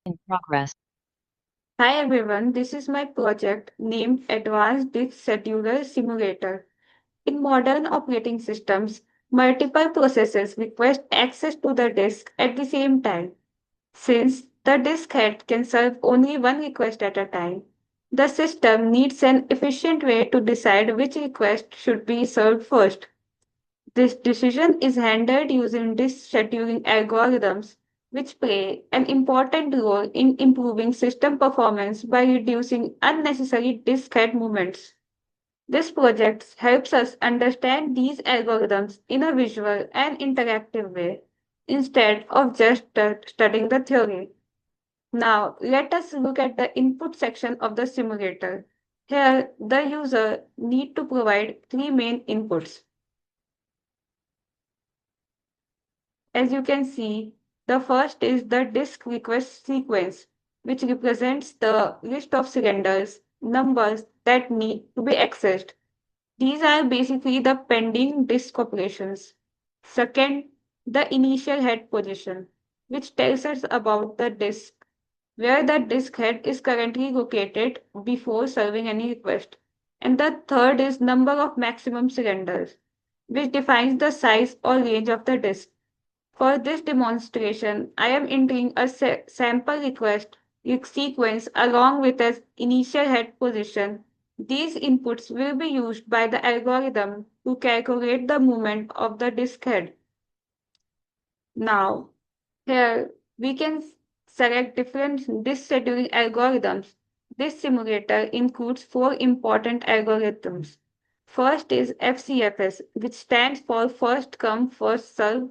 In progress. Hi everyone, this is my project named Advanced Disk Scheduler Simulator. In modern operating systems, multiple processes request access to the disk at the same time. Since the disk head can serve only one request at a time, the system needs an efficient way to decide which request should be served first. This decision is handled using disk scheduling algorithms, which play an important role in improving system performance by reducing unnecessary disk head movements. This project helps us understand these algorithms in a visual and interactive way instead of just studying the theory. Now, let us look at the input section of the simulator. Here, the user need to provide three main inputs. As you can see, the first is the disk request sequence, which represents the list of cylinders, numbers that need to be accessed. These are basically the pending disk operations. Second, the initial head position, which tells us about the disk, where the disk head is currently located before serving any request. And the third is number of maximum cylinders, which defines the size or range of the disk. For this demonstration, I am entering a sample request sequence along with its initial head position. These inputs will be used by the algorithm to calculate the movement of the disk head. Now, here we can select different disk scheduling algorithms. This simulator includes four important algorithms. First is FCFS, which stands for first come, first serve.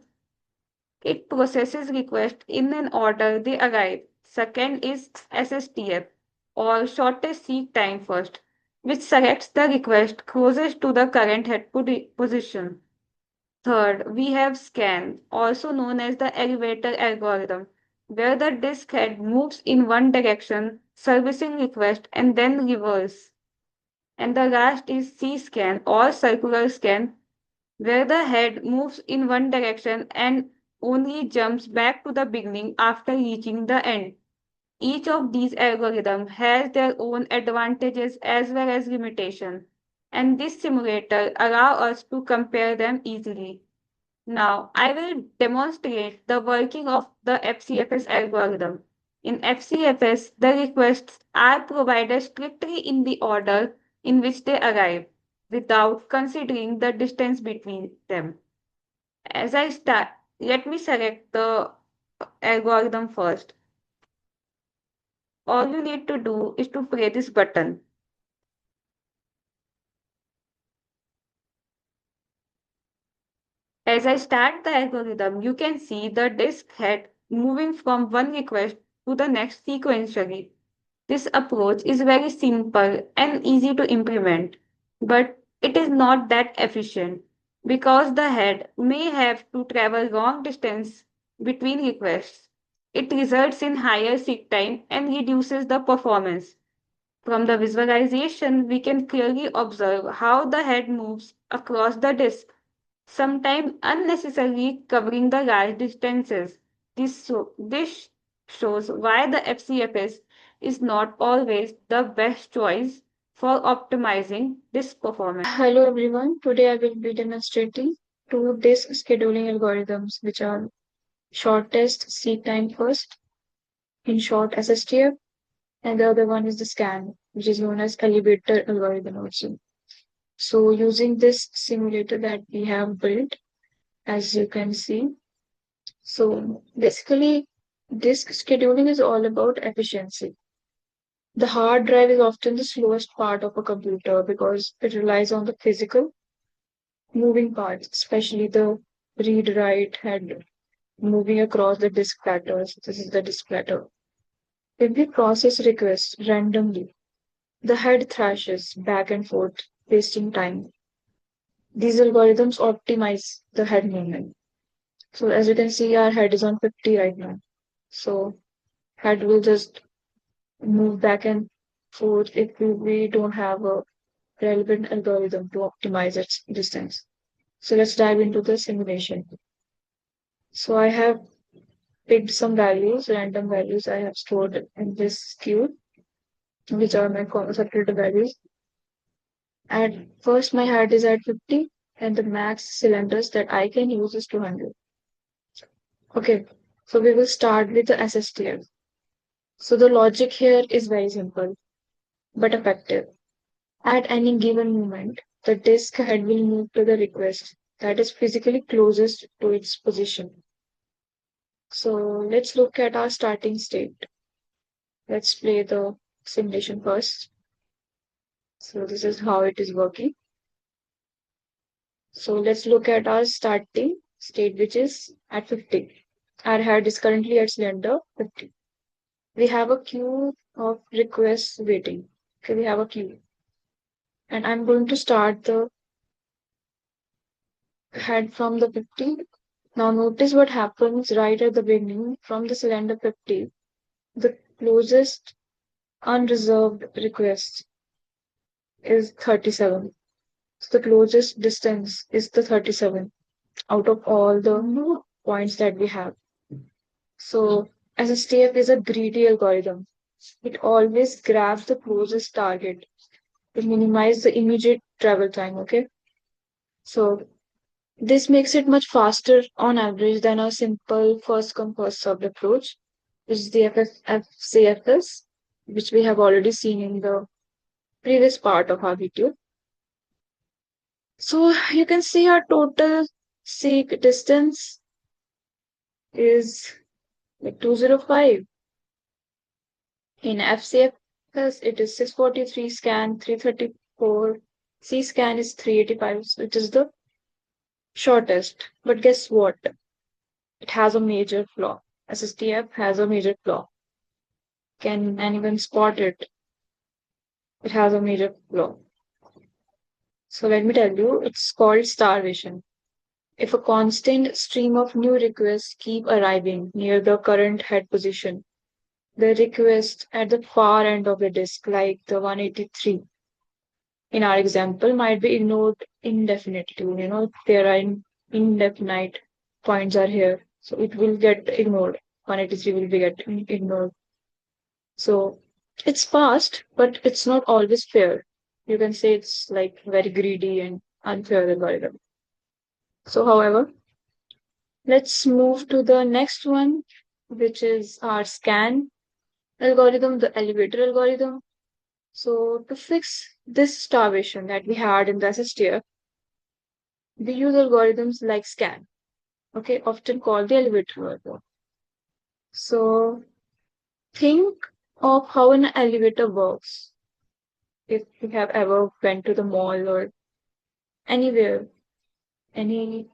It processes requests in an order they arrive. Second is SSTF, or shortest seek time first, which selects the request closest to the current head position. Third, we have scan, also known as the elevator algorithm, where the disk head moves in one direction, servicing request and then reverse. And the last is C-scan or circular scan, where the head moves in one direction and only jumps back to the beginning after reaching the end. Each of these algorithms has their own advantages as well as limitations, and this simulator allows us to compare them easily. Now, I will demonstrate the working of the FCFS algorithm. In FCFS, the requests are provided strictly in the order in which they arrive, without considering the distance between them. As I start, let me select the algorithm first. All you need to do is to press this button. As I start the algorithm, you can see the disk head moving from one request to the next sequentially. This approach is very simple and easy to implement, but it is not that efficient because the head may have to travel long distance between requests. It results in higher seek time and reduces the performance. From the visualization, we can clearly observe how the head moves across the disk, sometimes unnecessarily covering the large distances. This shows why the FCFS is not always the best choice for optimizing this performance. Hello everyone. Today I will be demonstrating two disk scheduling algorithms which are shortest seek time first, in short SSTF, and the other one is the scan, which is known as elevator algorithm also. So using this simulator that we have built, as you can see, so basically disk scheduling is all about efficiency. The hard drive is often the slowest part of a computer because it relies on the physical moving parts, especially the read write head moving across the disk platters. This is the disk platter. If we process requests randomly, the head thrashes back and forth, wasting time. These algorithms optimize the head movement. So as you can see, our head is on 50 right now. So head will just move back and forth if we don't have a relevant algorithm to optimize its distance. So let's dive into the simulation. So I have picked some values, random values I have stored in this queue, which are my separated values. At first, my height is at 50, and the max cylinders that I can use is 200. Okay, so we will start with the SSTF. So the logic here is very simple but effective. At any given moment, the disk head will move to the request that is physically closest to its position. So let's look at our starting state. Let's play the simulation first. So this is how it is working. So let's look at our starting state, which is at 50. Our head is currently at cylinder 50. We have a queue of requests waiting. Okay, we have a queue. And I'm going to start the head from the 50. Now notice what happens right at the beginning from the cylinder 50. The closest unreserved request is 37. So the closest distance is the 37 out of all the points that we have. So SSTF is a greedy algorithm. It always grabs the closest target to minimize the immediate travel time. Okay. So this makes it much faster on average than a simple first come first served approach, which is the FCFS, which we have already seen in the previous part of our video. So you can see our total seek distance is like 205. In FCFS, it is 643, scan 334, C scan is 385, which is the shortest. But guess what? It has a major flaw. SSTF has a major flaw. Can anyone spot it? It has a major flaw. So let me tell you, it's called starvation. If a constant stream of new requests keep arriving near the current head position, the request at the far end of the disk, like the 183 in our example, might be ignored indefinitely. There are indefinite points are here, so it will get ignored. 183 will be get ignored. So it's fast, but it's not always fair. You can say it's like very greedy and unfair algorithm. So, however, let's move to the next one, which is our scan algorithm, the elevator algorithm. So, to fix this starvation that we had in the SSTF, we use algorithms like scan, okay, often called the elevator algorithm. So, think of how an elevator works. If you have ever went to the mall or anywhere, any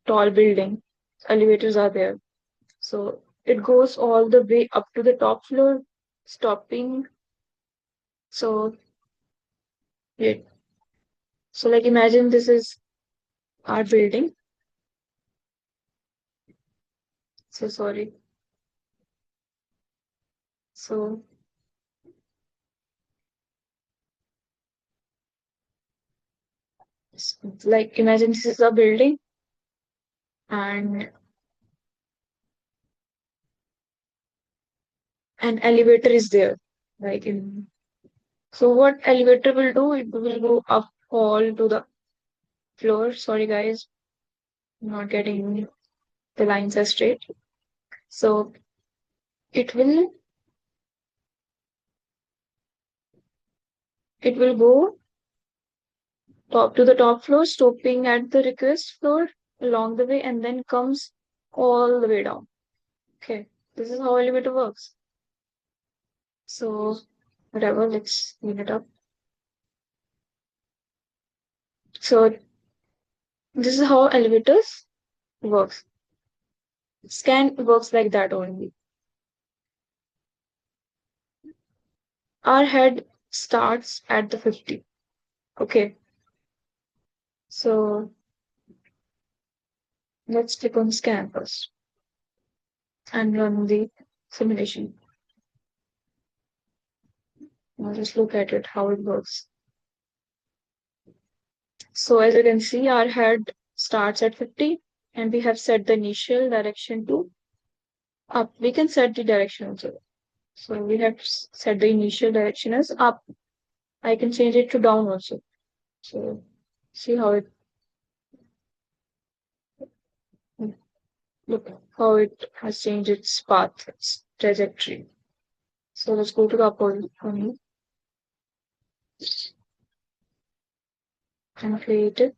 tall building, elevators are there. So it goes all the way up to the top floor, stopping. So it, so like imagine this is our building. So sorry. So like imagine this is a building and an elevator is there. Like in so what elevator will do? It will go up all to the floor. Sorry guys, I'm not getting the lines are straight. So it will it will go top to the top floor, stopping at the request floor along the way, and then comes all the way down. Okay, this is how elevator works. So whatever, let's clean it up. So this is how elevators works. Scan works like that only. Our head starts at the 50. Okay, so let's click on scan first and run the simulation. Now just look at it, how it works. So as you can see, our head starts at 50 and we have set the initial direction to up. We can set the direction also. So we have to set the initial direction as up. I can change it to down also. So see how it look how it has changed its path, its trajectory. So let's go to the upper one and create it.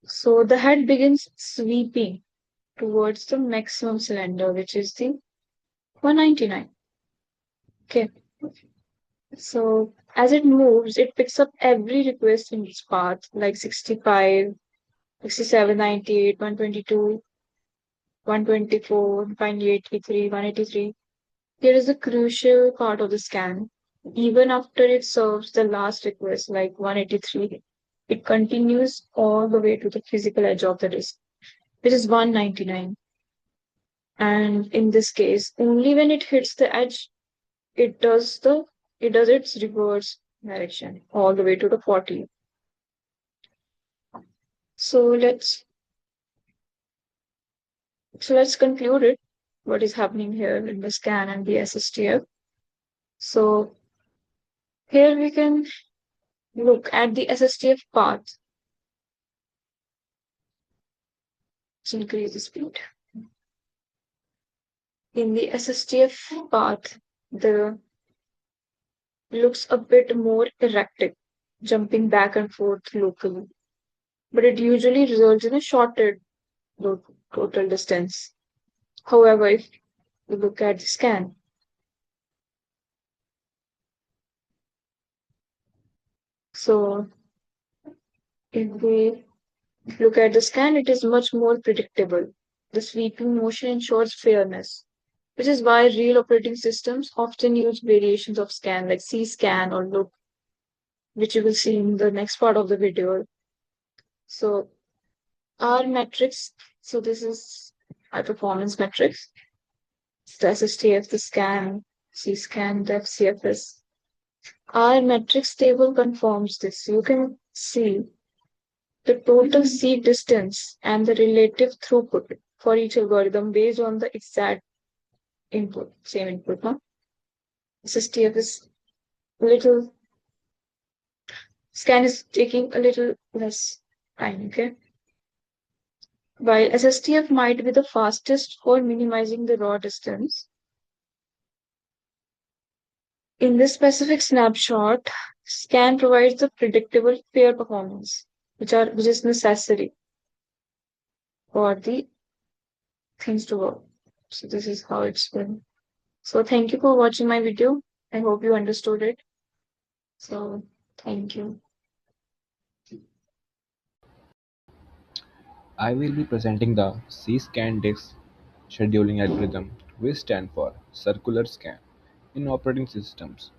So the head begins sweeping towards the maximum cylinder, which is the 199. Okay. So as it moves, it picks up every request in its path, like 65, 67, 98, 122, 124, 183, 183. Here is the crucial part of the scan. Even after it serves the last request, like 183, it continues all the way to the physical edge of the disk, which is 199. And in this case, only when it hits the edge, it does the it does its reverse direction all the way to the 40. So let's conclude it. What is happening here in the scan and the SSTF? So here we can look at the SSTF path. Let's increase the speed. In the SSTF path, the looks a bit more erratic, jumping back and forth locally, but it usually results in a shorter total distance. However, if you look at the scan, so if we look at the scan, it is much more predictable. The sweeping motion ensures fairness, which is why real operating systems often use variations of scan like C scan or look, which you will see in the next part of the video. So our metrics, so this is our performance metrics. It's the SSTF, the scan, C scan, the FCFS. Our metrics table confirms this. You can see the total seed distance and the relative throughput for each algorithm based on the exact input, same input. Huh? SSTF is little, scan is taking a little less time, okay? While SSTF might be the fastest for minimizing the raw distance, in this specific snapshot, scan provides the predictable fair performance, which is necessary for the things to work. So this is how it's been. So thank you for watching my video. I hope you understood it. So thank you. I will be presenting the C-scan disk scheduling algorithm, which stands for circular scan. In operating systems,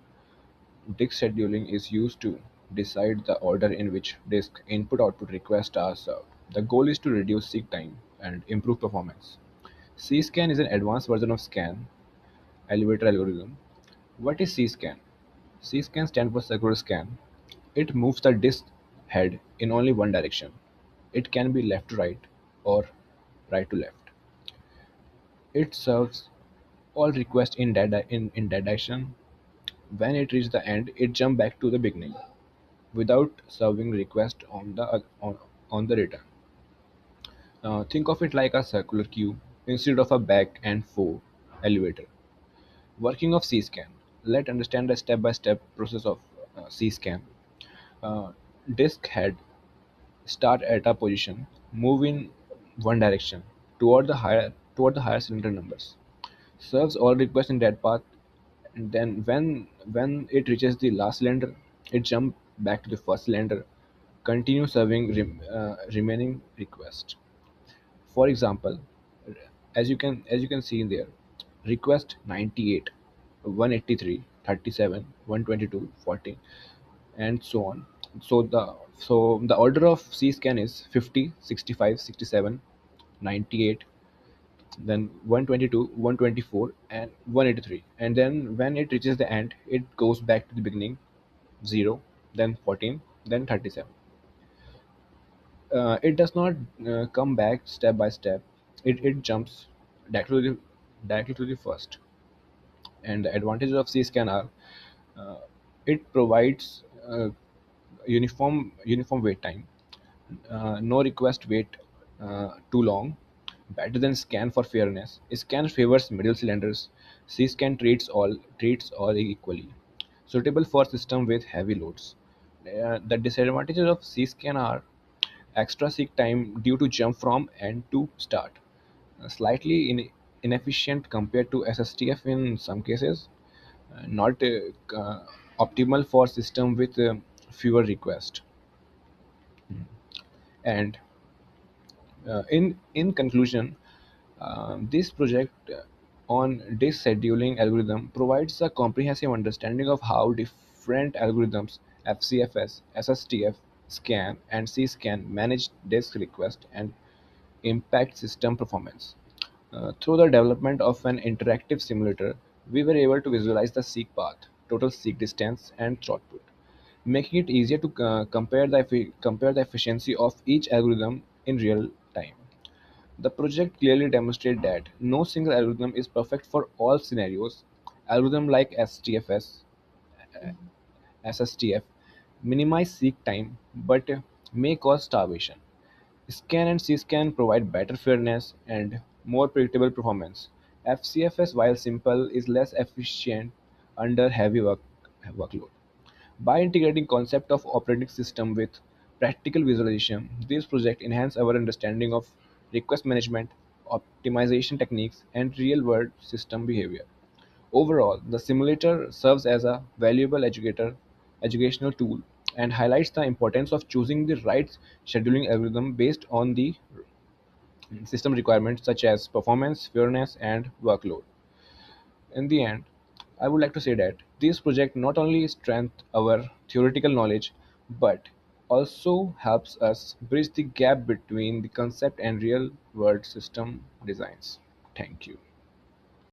disk scheduling is used to decide the order in which disk input-output requests are served. The goal is to reduce seek time and improve performance. C-scan is an advanced version of scan elevator algorithm. What is C-scan? C-scan stands for circular scan. It moves the disk head in only one direction. It can be left to right or right to left. It serves all requests in that direction. When it reaches the end, it jumps back to the beginning without serving request on the return. Think of it like a circular queue instead of a back and forth elevator. Working of C-scan. Let's understand the step-by-step process of C-scan. Uh, Disk head start at a position, move in one direction toward the higher cylinder numbers. Serves all requests in that path, and then when it reaches the last cylinder, it jump back to the first cylinder, continue serving remaining request. For example, as you can see in there, request 98, 183, 37, 122, 40, and so on. So the order of C scan is 50, 65, 67, 98, then 122, 124, and 183. And then when it reaches the end, it goes back to the beginning, 0, then 14, then 37. It does not come back step by step. It jumps directly to directly to the first. And the advantages of C-scan are uh, it provides uniform wait time, no request wait too long, better than scan for fairness. Scan favors middle cylinders. C-scan treats all equally, suitable for system with heavy loads. The disadvantages of C-scan are extra seek time due to jump from end to start, slightly inefficient compared to SSTF in some cases, not optimal for system with fewer requests. And in conclusion, this project on disk scheduling algorithm provides a comprehensive understanding of how different algorithms FCFS, SSTF, SCAN, and CSCAN manage disk request and impact system performance. Through the development of an interactive simulator, we were able to visualize the seek path, total seek distance, and throughput, making it easier to compare the efficiency of each algorithm in real time. The project clearly demonstrated that no single algorithm is perfect for all scenarios. Algorithms like SSTF minimize seek time but may cause starvation. Scan and C-scan provide better fairness and more predictable performance. FCFS, while simple, is less efficient under workload. By integrating concept of operating system with practical visualization, this project enhance our understanding of request management, optimization techniques, and real-world system behavior. Overall, the simulator serves as a valuable educational tool and highlights the importance of choosing the right scheduling algorithm based on the system requirements such as performance, fairness, and workload. In the end, I would like to say that this project not only strengthens our theoretical knowledge but also helps us bridge the gap between the concept and real world system designs. Thank you.